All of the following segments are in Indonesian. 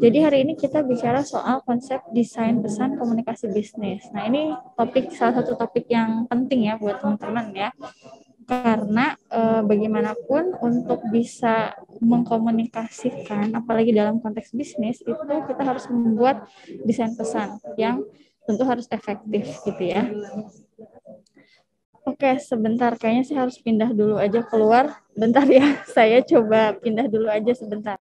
Jadi hari ini kita bicara soal konsep desain pesan komunikasi bisnis. Nah, ini salah satu topik yang penting ya buat teman-teman ya. Karena bagaimanapun untuk bisa mengkomunikasikan, apalagi dalam konteks bisnis, itu kita harus membuat desain pesan yang tentu harus efektif gitu ya. Oke, sebentar. Kayaknya saya harus pindah dulu aja keluar. Bentar ya, saya coba pindah dulu aja sebentar.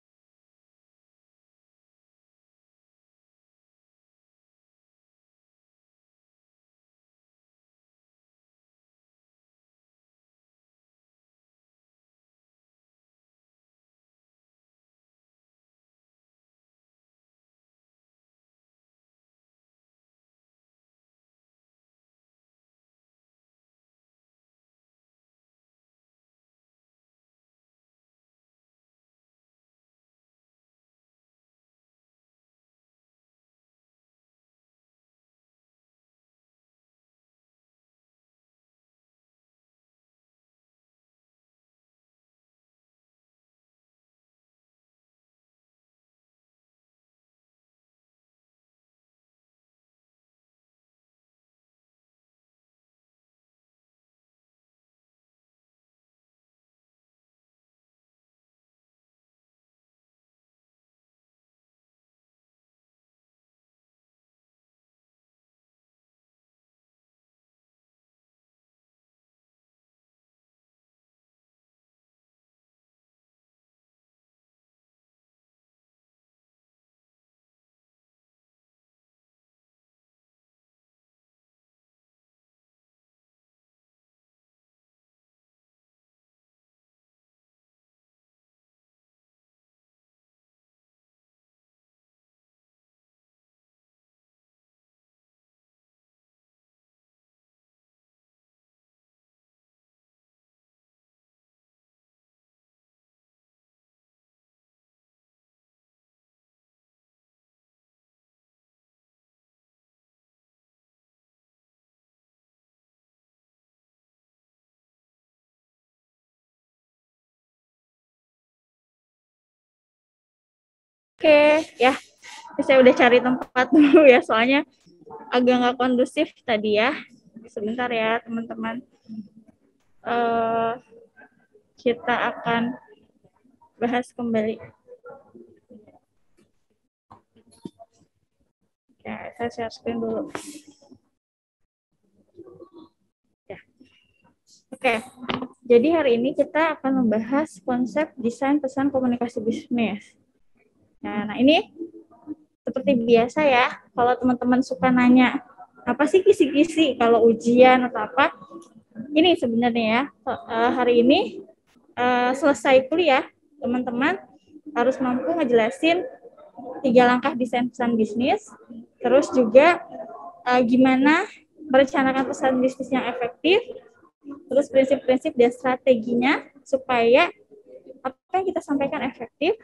Oke, ya. Saya udah cari tempat dulu ya, soalnya agak nggak kondusif tadi ya. Sebentar ya, teman-teman. Kita akan bahas kembali. Ya, saya share screen dulu. Ya. Oke, jadi hari ini kita akan membahas konsep desain pesan komunikasi bisnis. Nah, ini seperti biasa ya, kalau teman-teman suka nanya, apa sih kisi-kisi kalau ujian atau apa, ini sebenarnya ya, hari ini selesai kuliah, teman-teman harus mampu ngejelasin 3 langkah desain pesan bisnis, terus juga gimana merencanakan pesan bisnis yang efektif, terus prinsip-prinsip dan strateginya supaya apa yang kita sampaikan efektif,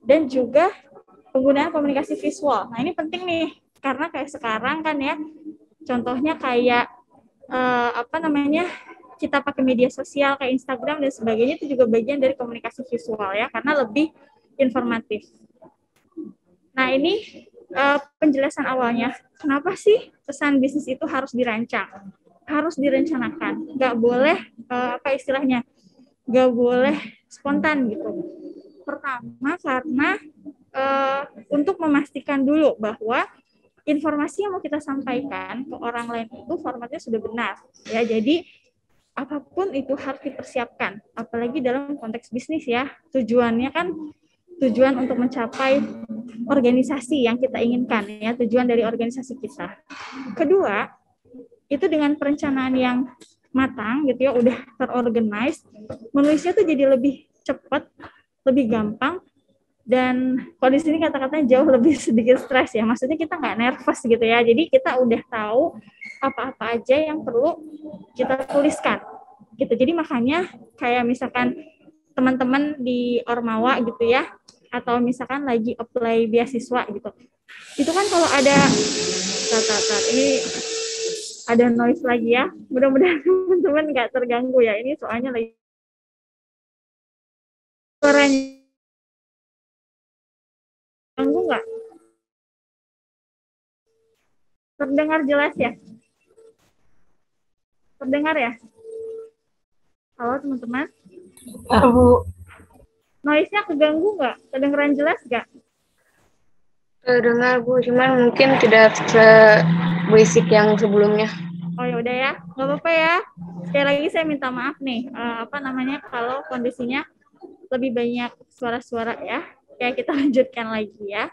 dan juga penggunaan komunikasi visual. Nah, ini penting nih, karena kayak sekarang kan ya, contohnya kayak kita pakai media sosial kayak Instagram dan sebagainya, itu juga bagian dari komunikasi visual ya, karena lebih informatif. Nah, ini penjelasan awalnya. Kenapa sih pesan bisnis itu harus dirancang? Harus direncanakan. Nggak boleh, nggak boleh spontan gitu. Pertama, karena untuk memastikan dulu bahwa informasi yang mau kita sampaikan ke orang lain itu formatnya sudah benar. Ya, jadi apapun itu harus dipersiapkan, apalagi dalam konteks bisnis ya. Tujuannya kan tujuan untuk mencapai organisasi yang kita inginkan ya, tujuan dari organisasi kita. Kedua, itu dengan perencanaan yang matang gitu ya, udah terorganize, menulisnya tuh jadi lebih cepat, lebih gampang, dan kalau di sini kata-katanya jauh lebih sedikit stres ya, maksudnya kita nggak nervous gitu ya, jadi kita udah tahu apa-apa aja yang perlu kita tuliskan gitu. Jadi makanya kayak misalkan teman-teman di Ormawa gitu ya, atau misalkan lagi apply beasiswa gitu, itu kan kalau ada ini ada noise lagi ya, mudah-mudahan teman-teman nggak terganggu ya, ini soalnya lagi suaranya ganggu nggak? Terdengar jelas ya? Terdengar ya? Halo teman-teman. Bu, Noise-nya keganggu nggak? Kedengeran jelas nggak? dengar Bu, cuman mungkin tidak seberisik yang sebelumnya. Oh ya udah ya, nggak apa-apa ya. Sekali lagi saya minta maaf nih, apa namanya kalau kondisinya lebih banyak suara-suara ya. Kayak kita lanjutkan lagi ya.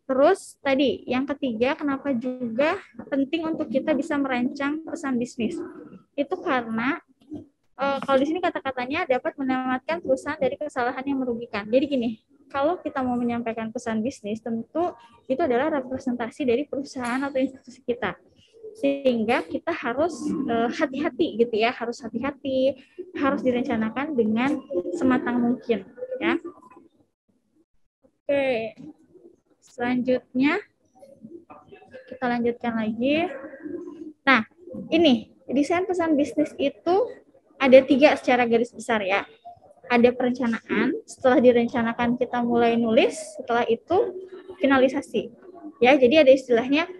Terus tadi yang ketiga, kenapa juga penting untuk kita bisa merancang pesan bisnis? Itu karena kalau di sini kata-katanya dapat menyelamatkan perusahaan dari kesalahan yang merugikan. Jadi gini, kalau kita mau menyampaikan pesan bisnis, tentu itu adalah representasi dari perusahaan atau institusi kita. Sehingga kita harus hati-hati gitu ya, harus hati-hati, harus direncanakan dengan sematang mungkin ya. Oke, selanjutnya kita lanjutkan lagi. Nah, ini desain pesan bisnis itu ada 3 secara garis besar ya. Ada perencanaan, setelah direncanakan kita mulai nulis, setelah itu finalisasi. Ya, jadi ada istilahnya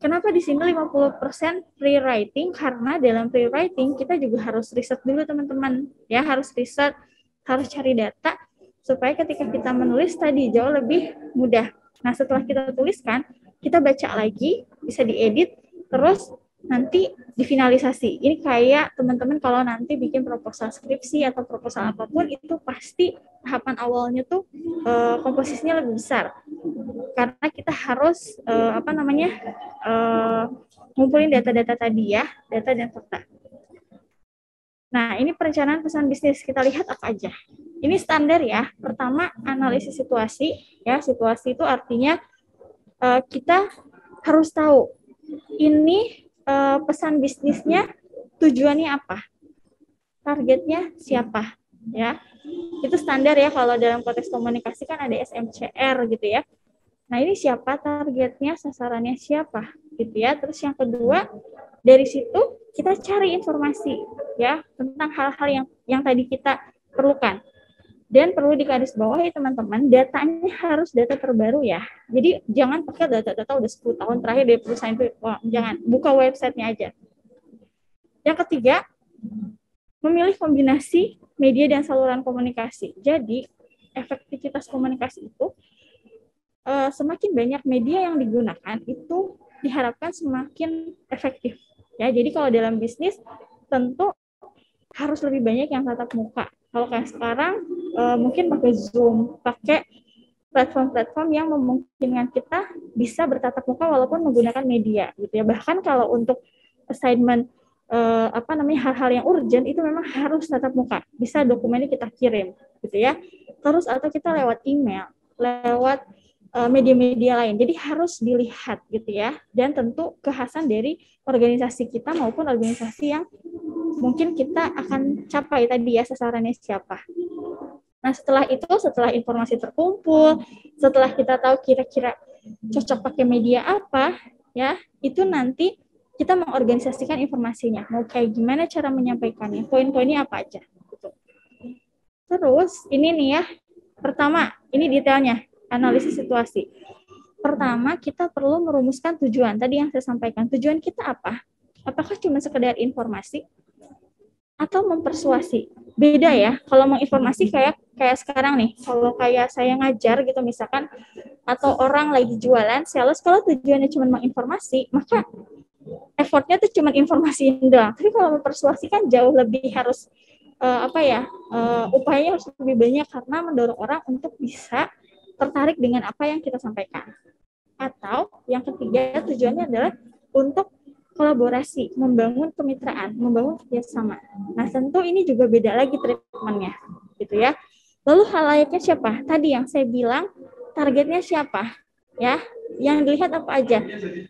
kenapa di sini 50% pre-writing, karena dalam pre-writing kita juga harus riset dulu teman-teman. Ya, harus riset, harus cari data supaya ketika kita menulis tadi jauh lebih mudah. Nah, setelah kita tuliskan, kita baca lagi, bisa diedit, terus nanti difinalisasi. Ini kayak teman-teman kalau nanti bikin proposal skripsi atau proposal apapun, itu pasti tahapan awalnya tuh komposisinya lebih besar. Karena kita harus ngumpulin data-data tadi ya, data dan fakta. Nah, ini perencanaan pesan bisnis. Kita lihat apa aja. Ini standar ya. Pertama, analisis situasi. Ya, situasi itu artinya kita harus tahu ini pesan bisnisnya tujuannya apa, targetnya siapa, ya. Itu standar ya kalau dalam konteks komunikasi kan ada SMCR gitu ya. Nah, ini siapa targetnya, sasarannya siapa gitu ya. Terus yang kedua, dari situ kita cari informasi ya tentang hal-hal yang tadi kita perlukan. Dan perlu digarisbawahi teman-teman, datanya harus data terbaru ya. Jadi jangan pakai data-data udah 10 tahun terakhir dari perusahaan itu. Jangan, buka websitenya aja. Yang ketiga, memilih kombinasi media dan saluran komunikasi. Jadi efektivitas komunikasi itu semakin banyak media yang digunakan itu diharapkan semakin efektif. Ya, jadi kalau dalam bisnis tentu harus lebih banyak yang tatap muka. Kalau kayak sekarang mungkin pakai Zoom, pakai platform-platform yang memungkinkan kita bisa bertatap muka walaupun menggunakan media gitu ya. Bahkan kalau untuk assignment hal-hal yang urgent itu memang harus tatap muka. Bisa dokumennya kita kirim gitu ya. Terus atau kita lewat email, lewat media-media lain. Jadi harus dilihat gitu ya. Dan tentu kekhasan dari organisasi kita maupun organisasi yang mungkin kita akan capai tadi ya, sasarannya siapa. Nah, setelah itu, setelah informasi terkumpul, setelah kita tahu kira-kira cocok pakai media apa, ya, itu nanti kita mengorganisasikan informasinya. Mau kayak gimana cara menyampaikannya, poin-poinnya apa aja. Gitu. Terus, ini nih ya, pertama, ini detailnya, analisis situasi. Pertama, kita perlu merumuskan tujuan. Tadi yang saya sampaikan, tujuan kita apa? Apakah cuma sekedar informasi? Atau mempersuasi. Beda ya, kalau menginformasi kayak sekarang nih, kalau kayak saya ngajar gitu misalkan, atau orang lagi jualan, sales, kalau tujuannya cuma menginformasi, maka effortnya tuh cuma informasiin doang. Tapi kalau mempersuasi kan jauh lebih harus upayanya harus lebih banyak karena mendorong orang untuk bisa tertarik dengan apa yang kita sampaikan. Atau yang ketiga, tujuannya adalah untuk kolaborasi, membangun kemitraan, membangun kerjasama. Nah, tentu ini juga beda lagi treatmentnya, gitu ya. Lalu halayaknya siapa? Tadi yang saya bilang, targetnya siapa? Ya, yang dilihat apa aja?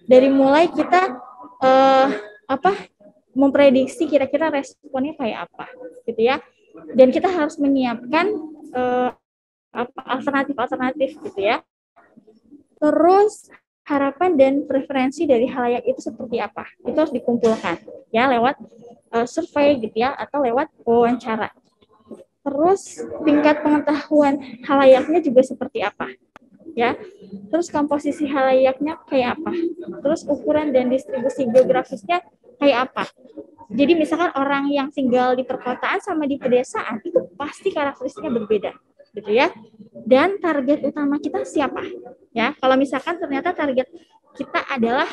Dari mulai kita memprediksi kira-kira responnya kayak apa, gitu ya. Dan kita harus menyiapkan alternatif-alternatif, gitu ya. Terus harapan dan preferensi dari halayak itu seperti apa? Itu harus dikumpulkan ya lewat survei gitu ya atau lewat wawancara. Terus tingkat pengetahuan halayaknya juga seperti apa? ya. Terus komposisi halayaknya kayak apa? Terus ukuran dan distribusi geografisnya kayak apa? Jadi misalkan orang yang tinggal di perkotaan sama di pedesaan itu pasti karakteristiknya berbeda, gitu ya. Dan target utama kita siapa? Ya, kalau misalkan ternyata target kita adalah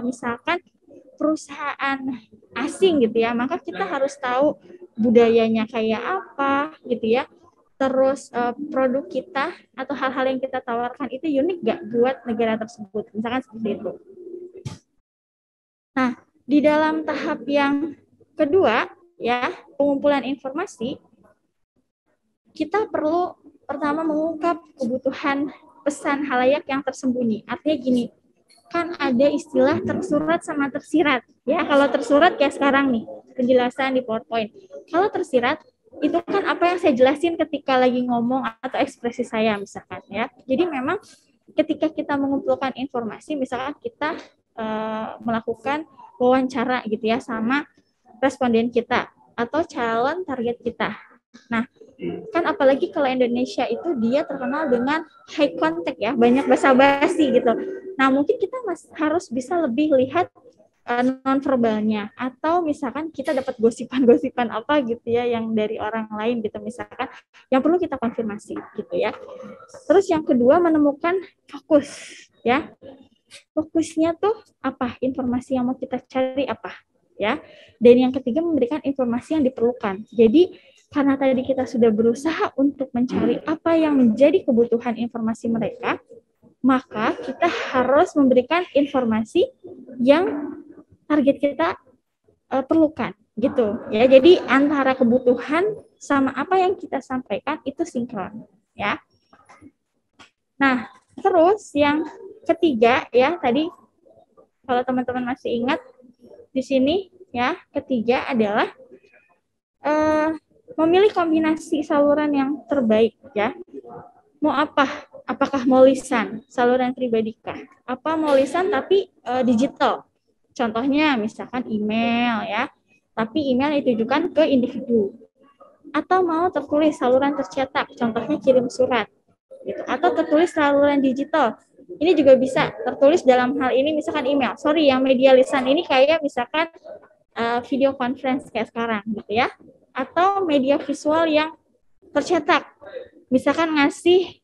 misalkan perusahaan asing gitu ya, maka kita harus tahu budayanya kayak apa gitu ya. Terus produk kita atau hal-hal yang kita tawarkan itu unik gak buat negara tersebut, misalkan seperti itu. Nah, di dalam tahap yang kedua ya, pengumpulan informasi, kita perlu pertama mengungkap kebutuhan pesan halayak yang tersembunyi. Artinya gini, kan ada istilah tersurat sama tersirat. Ya, kalau tersurat kayak sekarang nih, penjelasan di PowerPoint. Kalau tersirat itu kan apa yang saya jelasin ketika lagi ngomong atau ekspresi saya misalkan ya. Jadi memang ketika kita mengumpulkan informasi, misalkan kita melakukan wawancara gitu ya sama responden kita atau calon target kita. Nah, kan apalagi kalau Indonesia itu dia terkenal dengan high contact ya, banyak basa-basi gitu. Nah, mungkin kita harus bisa lebih lihat non-verbalnya, atau misalkan kita dapat gosipan-gosipan apa gitu ya yang dari orang lain gitu misalkan, yang perlu kita konfirmasi gitu ya. Terus yang kedua, menemukan fokus ya. Fokusnya tuh apa, informasi yang mau kita cari apa ya. Dan yang ketiga, memberikan informasi yang diperlukan. Jadi karena tadi kita sudah berusaha untuk mencari apa yang menjadi kebutuhan informasi mereka, maka kita harus memberikan informasi yang target kita perlukan gitu ya. Jadi antara kebutuhan sama apa yang kita sampaikan itu sinkron ya. Nah, terus yang ketiga ya, tadi kalau teman-teman masih ingat di sini ya, ketiga adalah memilih kombinasi saluran yang terbaik ya. Mau apa? Apakah mau lisan, saluran pribadi kah? Apa mau lisan tapi digital? Contohnya misalkan email ya, tapi email ditujukan ke individu. Atau mau tertulis, saluran tercetak, contohnya kirim surat. Gitu. Atau tertulis saluran digital. Ini juga bisa tertulis dalam hal ini misalkan email. Sorry, yang media lisan ini kayak misalkan video conference kayak sekarang gitu ya. Atau media visual yang tercetak. Misalkan ngasih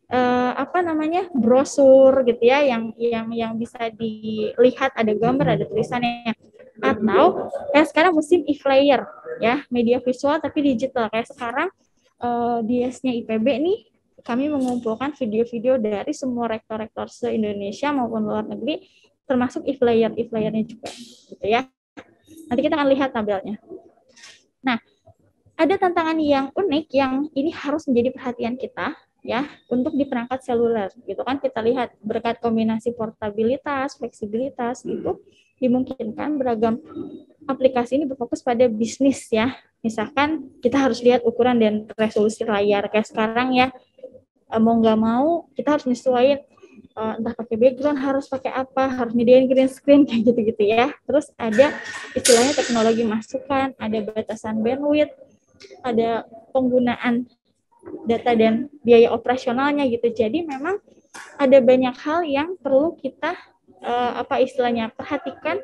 brosur gitu ya, yang bisa dilihat, ada gambar, ada tulisannya. Atau kayak sekarang musim e-flyer ya, media visual tapi digital. Kayak sekarang DS-nya IPB nih, kami mengumpulkan video-video dari semua rektor-rektor se-Indonesia maupun luar negeri, termasuk e-flyer-nya juga gitu ya. Nanti kita akan lihat tabelnya. Nah, ada tantangan yang unik yang ini harus menjadi perhatian kita ya, untuk di perangkat seluler gitu kan. Kita lihat berkat kombinasi portabilitas, fleksibilitas gitu, dimungkinkan beragam aplikasi ini berfokus pada bisnis ya. Misalkan kita harus lihat ukuran dan resolusi layar kayak sekarang ya, mau nggak mau kita harus menyesuaikan, entah pakai background, harus pakai apa, harus nyediain green screen kayak gitu-gitu ya. Terus ada istilahnya teknologi masukan, ada batasan bandwidth, ada penggunaan data dan biaya operasionalnya gitu. Jadi memang ada banyak hal yang perlu kita perhatikan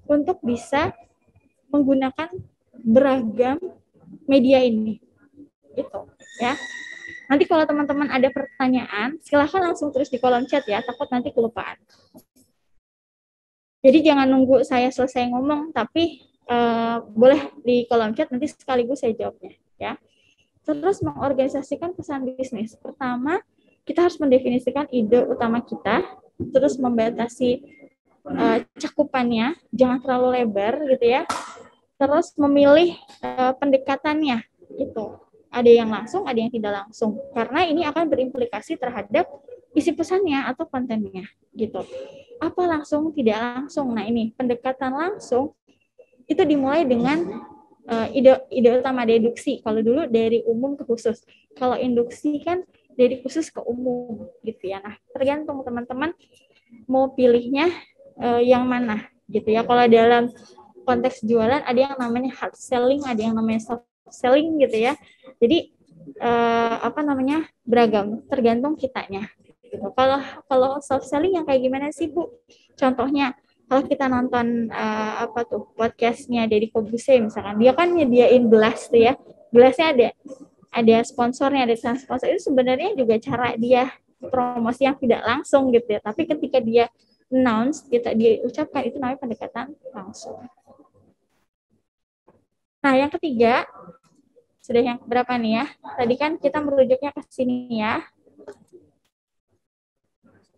untuk bisa menggunakan beragam media ini gitu ya. Nanti kalau teman-teman ada pertanyaan, silahkan langsung tulis di kolom chat ya, takut nanti kelupaan. Jadi jangan nunggu saya selesai ngomong, tapi boleh di kolom chat, nanti sekaligus saya jawabnya ya. Terus mengorganisasikan pesan bisnis. Pertama, kita harus mendefinisikan ide utama kita, terus membatasi cakupannya, jangan terlalu lebar gitu ya. Terus memilih pendekatannya gitu. Ada yang langsung, ada yang tidak langsung. Karena ini akan berimplikasi terhadap isi pesannya atau kontennya gitu. Apa langsung, tidak langsung. Nah, ini pendekatan langsung itu dimulai dengan ide utama, deduksi. Kalau dulu dari umum ke khusus. Kalau induksi kan dari khusus ke umum gitu ya. Nah, tergantung teman-teman mau pilihnya yang mana gitu ya. Kalau dalam konteks jualan ada yang namanya hard selling, ada yang namanya soft selling gitu ya. Jadi beragam, tergantung kitanya gitu. Kalau soft selling yang kayak gimana sih Bu? Contohnya kalau kita nonton podcastnya Deddy Kobuse misalkan, dia kan nyediain gelas tuh ya, gelasnya ada sponsornya, ada sponsor, itu sebenarnya juga cara dia promosi yang tidak langsung gitu ya, tapi ketika dia announce, dia ucapkan, itu namanya pendekatan langsung. Nah, yang ketiga, sudah yang berapa nih ya? Tadi kan kita merujuknya ke sini ya.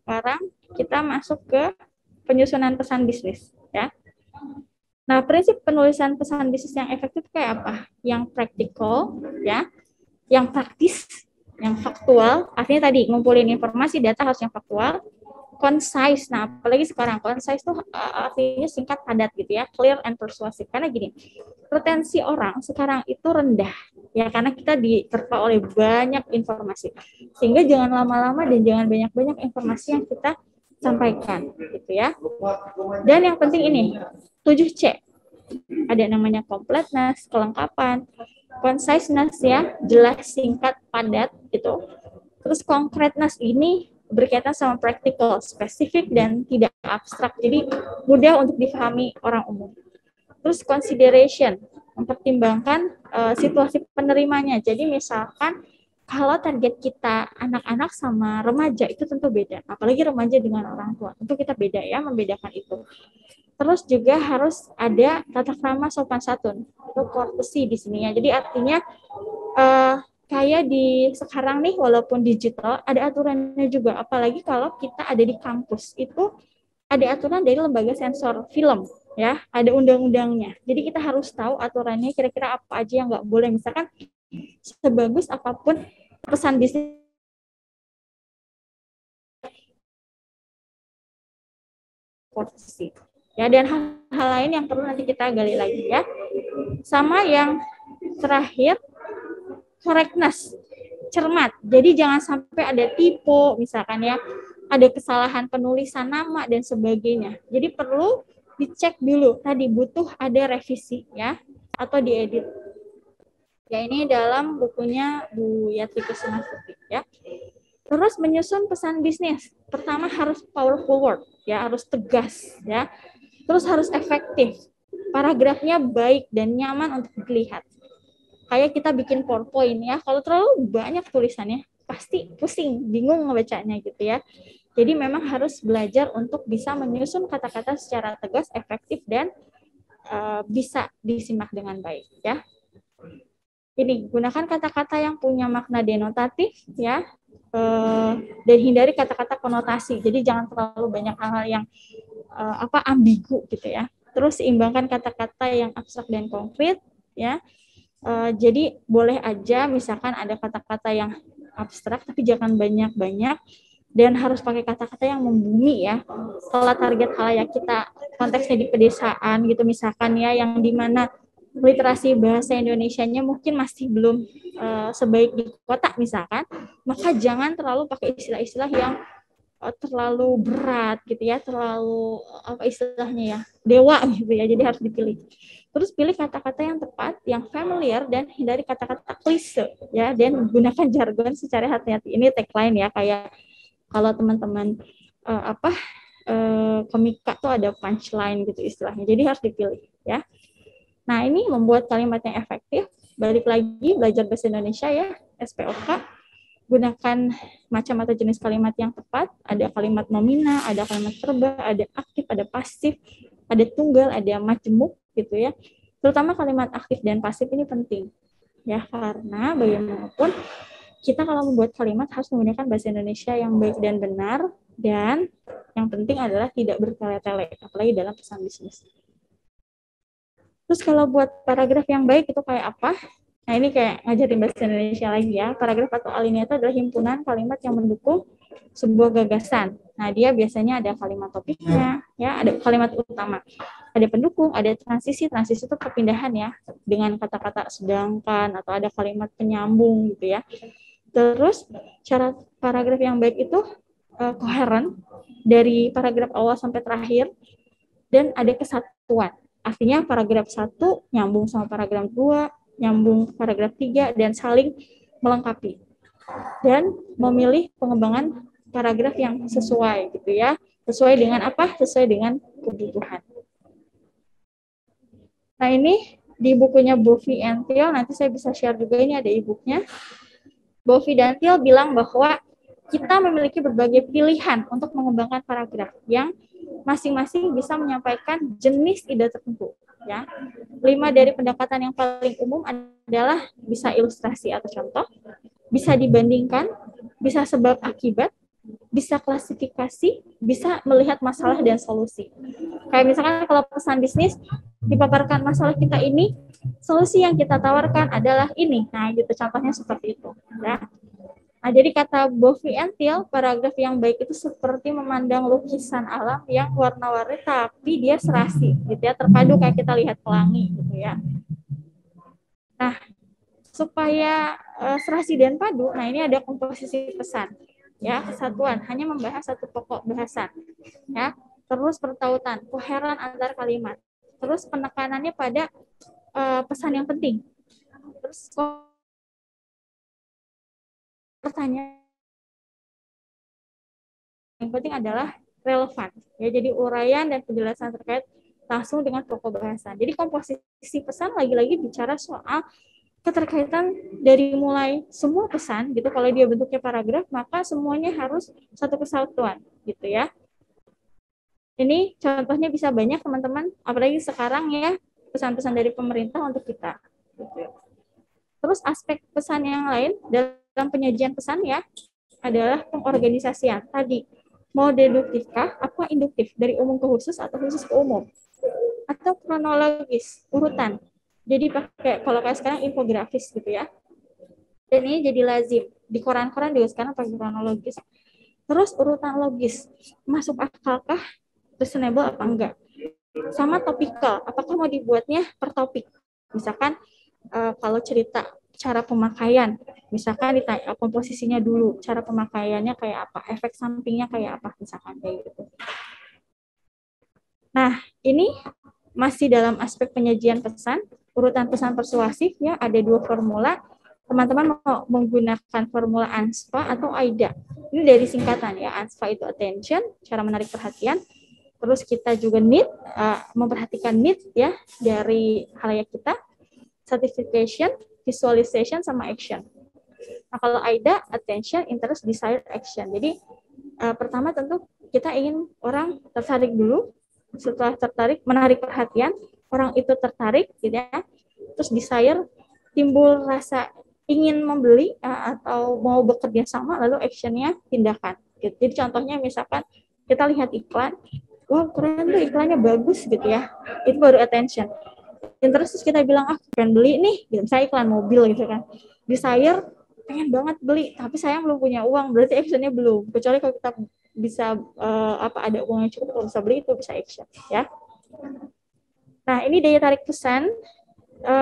Sekarang kita masuk ke penyusunan pesan bisnis ya. Nah, prinsip penulisan pesan bisnis yang efektif kayak apa? Yang praktikal ya, yang praktis, yang faktual. Artinya tadi ngumpulin informasi, data harus yang faktual, concise. Nah, apalagi sekarang concise tuh artinya singkat, padat gitu ya, clear and persuasive. Karena gini, retensi orang sekarang itu rendah ya, karena kita diterpa oleh banyak informasi. Sehingga jangan lama-lama dan jangan banyak-banyak informasi yang kita sampaikan gitu ya. Dan yang penting ini 7C. Ada namanya completeness, kelengkapan, conciseness ya, jelas, singkat, padat gitu. Terus concreteness ini berkaitan sama practical, spesifik dan tidak abstrak. Jadi mudah untuk dipahami orang umum. Terus consideration, mempertimbangkan situasi penerimanya. Jadi misalkan kalau target kita anak-anak sama remaja itu tentu beda. Apalagi remaja dengan orang tua. Tentu kita beda ya, membedakan itu. Terus juga harus ada tata krama sopan santun. Itu courtesy di sini ya. Jadi artinya kayak di sekarang nih, walaupun digital, ada aturannya juga. Apalagi kalau kita ada di kampus, itu ada aturan dari lembaga sensor film, ya, ada undang-undangnya. Jadi kita harus tahu aturannya kira-kira apa aja yang nggak boleh. Misalkan sebagus apapun pesan bisnis, ya, dan hal-hal lain yang perlu nanti kita gali lagi ya. Sama yang terakhir, correctness, cermat. Jadi jangan sampai ada typo misalkan ya, ada kesalahan penulisan nama dan sebagainya. Jadi perlu dicek dulu, tadi butuh ada revisi ya, atau diedit. Ya, ini dalam bukunya Bu Yati Kusumasuti ya. Terus menyusun pesan bisnis. Pertama harus powerful word ya, harus tegas ya. Terus harus efektif. Paragrafnya baik dan nyaman untuk dilihat. Kayak kita bikin PowerPoint ya, kalau terlalu banyak tulisannya pasti pusing, bingung ngebacanya gitu ya. Jadi memang harus belajar untuk bisa menyusun kata-kata secara tegas, efektif, dan bisa disimak dengan baik ya. Ini gunakan kata-kata yang punya makna denotatif ya, dan hindari kata-kata konotasi. Jadi jangan terlalu banyak hal-hal yang ambigu gitu ya. Terus seimbangkan kata-kata yang abstrak dan konkret ya. Jadi boleh aja misalkan ada kata-kata yang abstrak tapi jangan banyak-banyak, dan harus pakai kata-kata yang membumi ya. Kalau target halayak kita konteksnya di pedesaan gitu misalkan ya, yang dimana literasi bahasa Indonesianya mungkin masih belum sebaik di kota misalkan, maka jangan terlalu pakai istilah-istilah yang terlalu berat gitu ya, terlalu apa istilahnya ya, dewa gitu ya. Jadi harus dipilih. Terus pilih kata-kata yang tepat, yang familiar, dan hindari kata-kata klise ya, dan gunakan jargon secara hati-hati. Ini tagline ya, kayak kalau teman-teman komika tuh ada punchline gitu istilahnya. Jadi harus dipilih ya. Nah, ini membuat kalimat yang efektif. Balik lagi belajar bahasa Indonesia ya, SPOK. Gunakan macam atau jenis kalimat yang tepat. Ada kalimat nomina, ada kalimat verba, ada aktif, ada pasif, ada tunggal, ada majemuk gitu ya. Terutama kalimat aktif dan pasif ini penting ya, karena bagaimanapun kita kalau membuat kalimat harus menggunakan bahasa Indonesia yang baik dan benar, dan yang penting adalah tidak bertele-tele, apalagi dalam pesan bisnis. Terus kalau buat paragraf yang baik itu kayak apa? Nah, ini kayak ngajarin bahasa Indonesia lagi ya. Paragraf atau alinea itu adalah himpunan kalimat yang mendukung sebuah gagasan. Nah, dia biasanya ada kalimat topiknya, ya, ada kalimat utama, ada pendukung, ada transisi. Transisi itu perpindahan ya, dengan kata-kata sedangkan, atau ada kalimat penyambung gitu ya. Terus cara paragraf yang baik itu koheren dari paragraf awal sampai terakhir, dan ada kesatuan. Artinya paragraf 1 nyambung sama paragraf 2, nyambung paragraf 3, dan saling melengkapi. Dan memilih pengembangan paragraf yang sesuai gitu ya. Sesuai dengan apa? Sesuai dengan kebutuhan. Nah, ini di bukunya Bovee and Thiel, nanti saya bisa share juga, ini ada e-booknya. Bovee dan Thiel bilang bahwa kita memiliki berbagai pilihan untuk mengembangkan paragraf yang masing-masing bisa menyampaikan jenis ide tertentu. Ya, 5 dari pendekatan yang paling umum adalah bisa ilustrasi atau contoh, bisa dibandingkan, bisa sebab akibat, bisa klasifikasi, bisa melihat masalah dan solusi. Kayak misalkan kalau pesan bisnis dipaparkan masalah kita ini, solusi yang kita tawarkan adalah ini. Nah, gitu contohnya seperti itu. Ya. Nah, jadi kata Bovee and Thiel, paragraf yang baik itu seperti memandang lukisan alam yang warna-warni tapi dia serasi, gitu ya, terpadu kayak kita lihat pelangi, gitu ya. Nah, supaya serasi dan padu, nah ini ada komposisi pesan, ya, kesatuan, hanya membahas satu pokok bahasan, ya, terus pertautan, koheren antar kalimat, terus penekanannya pada pesan yang penting, terus pertanyaan yang penting adalah relevan, ya, jadi uraian dan penjelasan terkait langsung dengan pokok bahasan. Jadi komposisi pesan lagi-lagi bicara soal keterkaitan dari mulai semua pesan gitu. Kalau dia bentuknya paragraf, maka semuanya harus satu kesatuan gitu ya. Ini contohnya bisa banyak teman-teman, apalagi sekarang ya, pesan-pesan dari pemerintah untuk kita. Gitu. Terus aspek pesan yang lain dalam penyajian pesan ya adalah pengorganisasian. Tadi mau deduktifkah, apa induktif, dari umum ke khusus atau khusus ke umum, atau kronologis, urutan. Jadi pakai, kalau kayak sekarang infografis gitu ya. Dan ini jadi lazim. Di koran-koran juga sekarang pakai kronologis. Terus urutan logis, masuk akalkah, reasonable apa enggak. Sama topikal, apakah mau dibuatnya per topik. Misalkan kalau cerita cara pemakaian, misalkan ditanya komposisinya dulu, cara pemakaiannya kayak apa, efek sampingnya kayak apa, misalkan kayak gitu. Nah, ini masih dalam aspek penyajian pesan, urutan pesan persuasif ya, ada 2 formula. Teman-teman mau menggunakan formula ANSPA atau AIDA. Ini dari singkatan ya, ANSPA itu attention, cara menarik perhatian. Terus kita juga need, memperhatikan need ya dari khalayak kita. Certification, visualization, sama action. Nah, kalau AIDA, attention, interest, desire, action. Jadi pertama tentu kita ingin orang tertarik dulu, setelah tertarik, menarik perhatian, orang itu tertarik, gitu ya. Terus desire, timbul rasa ingin membeli atau mau bekerja sama, lalu actionnya tindakan. Gitu. Jadi contohnya misalkan kita lihat iklan, wah keren tuh iklannya bagus gitu ya, itu baru attention. Terus kita bilang pengen beli nih, gitu. Saya iklan mobil gitu kan. Desire pengen banget beli, tapi saya belum punya uang, berarti actionnya belum. Kecuali kalau kita bisa ada uangnya cukup, kalau bisa beli itu bisa action ya. Nah ini daya tarik pesan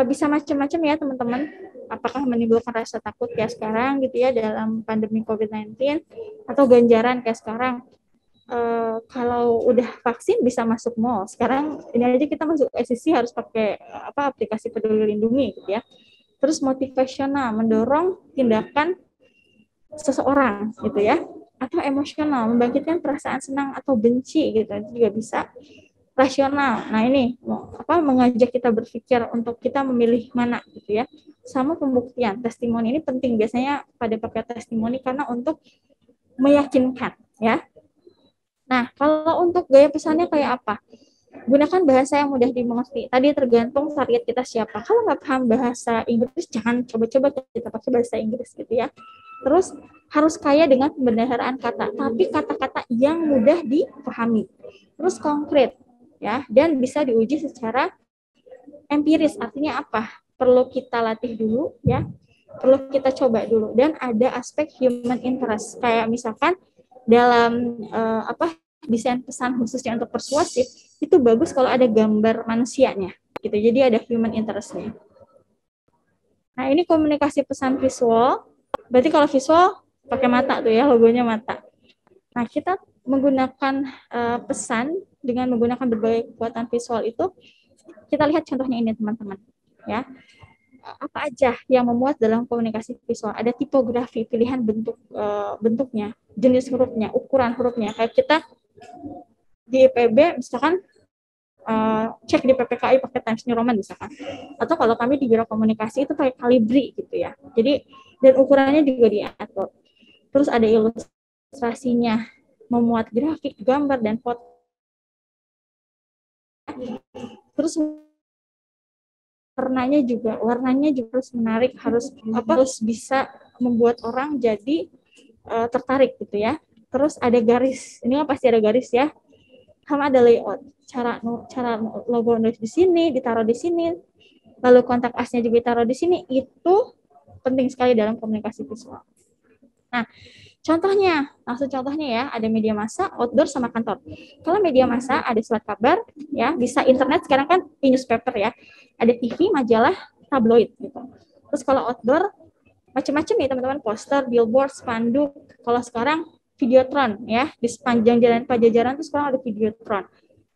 bisa macam-macam ya teman-teman. Apakah menimbulkan rasa takut kayak sekarang gitu ya dalam pandemi COVID-19, atau ganjaran kayak sekarang. Kalau udah vaksin bisa masuk mall. Sekarang ini aja kita masuk SCC harus pakai aplikasi Peduli Lindungi gitu ya. Terus motivasional, mendorong tindakan seseorang gitu ya. Atau emosional, membangkitkan perasaan senang atau benci gitu, itu juga bisa. Rasional, nah ini mengajak kita berpikir untuk kita memilih mana gitu ya. Sama pembuktian, testimoni ini penting biasanya pada pakai testimoni karena untuk meyakinkan ya. Nah, kalau untuk gaya pesannya kayak apa? Gunakan bahasa yang mudah dimengerti. Tadi tergantung target kita siapa. Kalau nggak paham bahasa Inggris, jangan coba-coba kita pakai bahasa Inggris gitu ya. Terus harus kaya dengan pembendaharaan kata, tapi kata-kata yang mudah dipahami. Terus konkret, ya, dan bisa diuji secara empiris. Artinya apa? Perlu kita latih dulu, ya. Perlu kita coba dulu. Dan ada aspek human interest. Kayak misalkan dalam desain pesan khususnya untuk persuasif itu bagus kalau ada gambar manusianya gitu, jadi ada human interest-nya. Nah ini komunikasi pesan visual, berarti kalau visual pakai mata tuh ya, logonya mata. Nah kita menggunakan pesan dengan menggunakan berbagai kekuatan visual itu, kita lihat contohnya ini teman-teman ya. apa aja yang memuat dalam komunikasi visual. Ada tipografi, pilihan bentuknya, jenis hurufnya, ukuran hurufnya. Kayak kita di IPB misalkan cek di PPKI pakai Times New Roman misalkan. Atau kalau kami di Biro Komunikasi itu pakai Calibri gitu ya. Jadi dan ukurannya juga diatur. Terus ada ilustrasinya, memuat grafik, gambar dan foto. Terus warnanya juga harus menarik, harus bisa membuat orang jadi tertarik gitu ya. Terus ada garis, ini pasti ada garis ya. Sama ada layout, cara logo nulis di sini, ditaruh di sini, lalu kontak asnya juga ditaruh di sini. Itu penting sekali dalam komunikasi visual. Nah, langsung contohnya ya, ada media massa, outdoor sama kantor. Kalau media massa ada surat kabar, ya bisa internet, sekarang kan e-newspaper ya, ada TV, majalah, tabloid gitu. Terus kalau outdoor macam-macam ya teman-teman, poster, billboard, spanduk. Kalau sekarang videotron ya, di sepanjang jalan Pajajaran tuh sekarang ada videotron.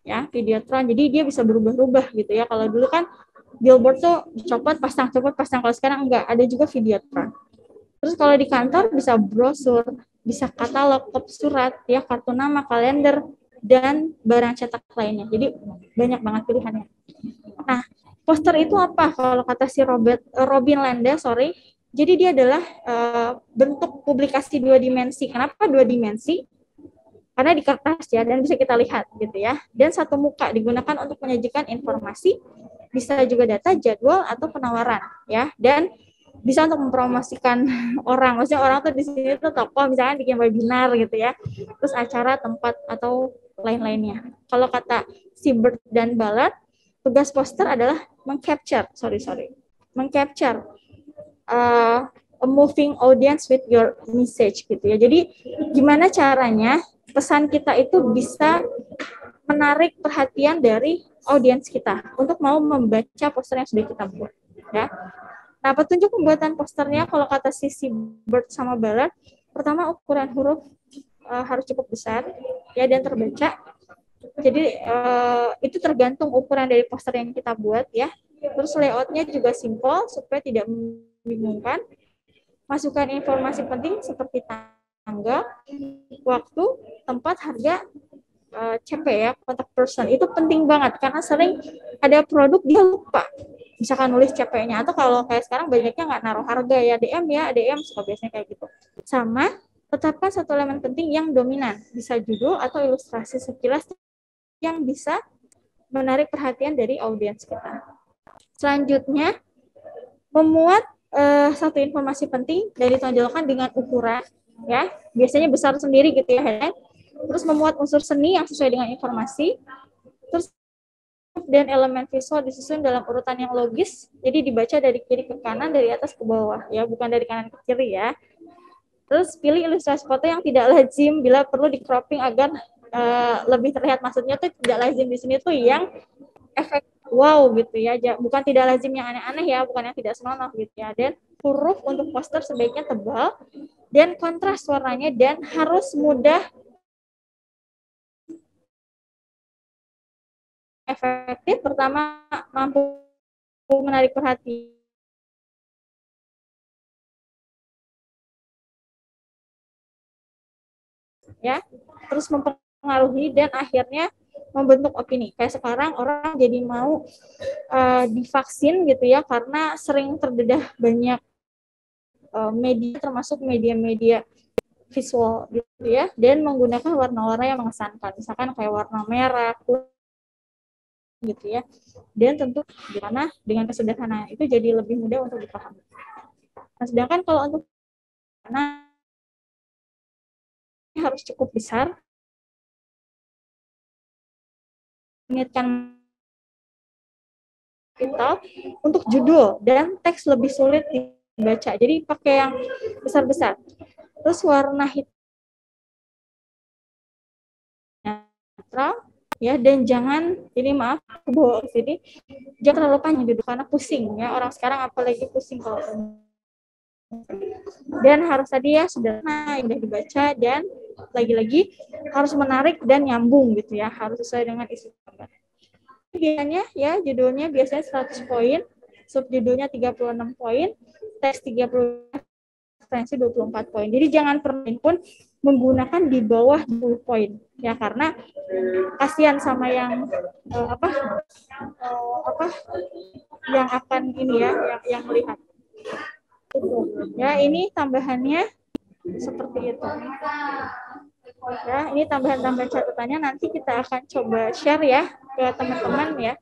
Ya, videotron. Jadi dia bisa berubah-ubah gitu ya. Kalau dulu kan billboard tuh copot, pasang. Kalau sekarang enggak, ada juga videotron. Terus kalau di kantor bisa brosur, bisa katalog, surat, ya kartu nama, kalender, dan barang cetak lainnya. Jadi banyak banget pilihannya. Nah, poster itu apa? Kalau kata si Robin Landa, jadi dia adalah bentuk publikasi dua dimensi. Kenapa dua dimensi? Karena di kertas ya, dan bisa kita lihat gitu ya. Dan satu muka digunakan untuk menyajikan informasi, bisa juga data, jadwal, atau penawaran ya. Dan bisa untuk mempromosikan orang. Maksudnya orang tuh di sini tuh tokoh, misalnya bikin webinar gitu ya. Terus acara, tempat, atau lain-lainnya. Kalau kata si Bird dan Ballard, tugas poster adalah mengcapture a moving audience with your message gitu ya. Jadi gimana caranya pesan kita itu bisa menarik perhatian dari audiens kita untuk mau membaca poster yang sudah kita buat ya. Nah, petunjuk pembuatan posternya kalau kata si Bird sama Ballard, pertama ukuran huruf harus cukup besar ya dan terbaca. Jadi itu tergantung ukuran dari poster yang kita buat ya. Terus layoutnya juga simple supaya tidak membingungkan. Masukkan informasi penting seperti tanggal, waktu, tempat, harga, CP ya, contact person. Itu penting banget karena sering ada produk dia lupa misalkan nulis CP-nya, atau kalau kayak sekarang banyaknya nggak naruh harga ya, DM suka biasanya kayak gitu. Sama, tetapkan satu elemen penting yang dominan, bisa judul atau ilustrasi sekilas yang bisa menarik perhatian dari audiens kita. Selanjutnya, memuat satu informasi penting dan ditonjolkan dengan ukuran, ya biasanya besar sendiri gitu ya. Terus memuat unsur seni yang sesuai dengan informasi. Terus dan elemen visual disusun dalam urutan yang logis, jadi dibaca dari kiri ke kanan, dari atas ke bawah ya, bukan dari kanan ke kiri ya. Terus pilih ilustrasi foto yang tidak lazim, bila perlu di cropping agar lebih terlihat. Maksudnya tuh tidak lazim di sini tuh yang efek wow gitu ya, bukan tidak lazim yang aneh-aneh ya, bukan yang tidak senonoh gitu ya. Dan huruf untuk poster sebaiknya tebal dan kontras warnanya, dan harus mudah efektif. Pertama, mampu menarik perhatian ya, terus mempengaruhi dan akhirnya membentuk opini. Kayak sekarang orang jadi mau divaksin gitu ya, karena sering terdedah banyak media, termasuk media-media visual gitu ya, dan menggunakan warna-warna yang mengesankan, misalkan kayak warna merah, gitu ya. Dan tentu gimana dengan kesederhanaan itu jadi lebih mudah untuk dipahami. Nah, sedangkan kalau untuk warna harus cukup besar, mengingatkan kita untuk judul dan teks lebih sulit dibaca. Jadi pakai yang besar-besar. Terus warna hitam netral ya, dan jangan, ini maaf aku bawa ke sini, jangan terlalu panjang duduk karena pusing ya, orang sekarang apalagi pusing kalau dan harus tadi ya sederhana, mudah dibaca, dan lagi-lagi harus menarik dan nyambung gitu ya, harus sesuai dengan isi gambar. Biasanya ya judulnya biasanya 100 poin, subjudulnya 36 poin, teks 30, referensi 24 poin. Jadi jangan pernah pun menggunakan di bawah 20 poin ya, karena kasihan sama yang yang akan ini ya, yang melihat itu ya. Ini tambahannya seperti itu ya. Ini tambahan-tambahan catatannya, nanti kita akan coba share ya ke teman-teman ya.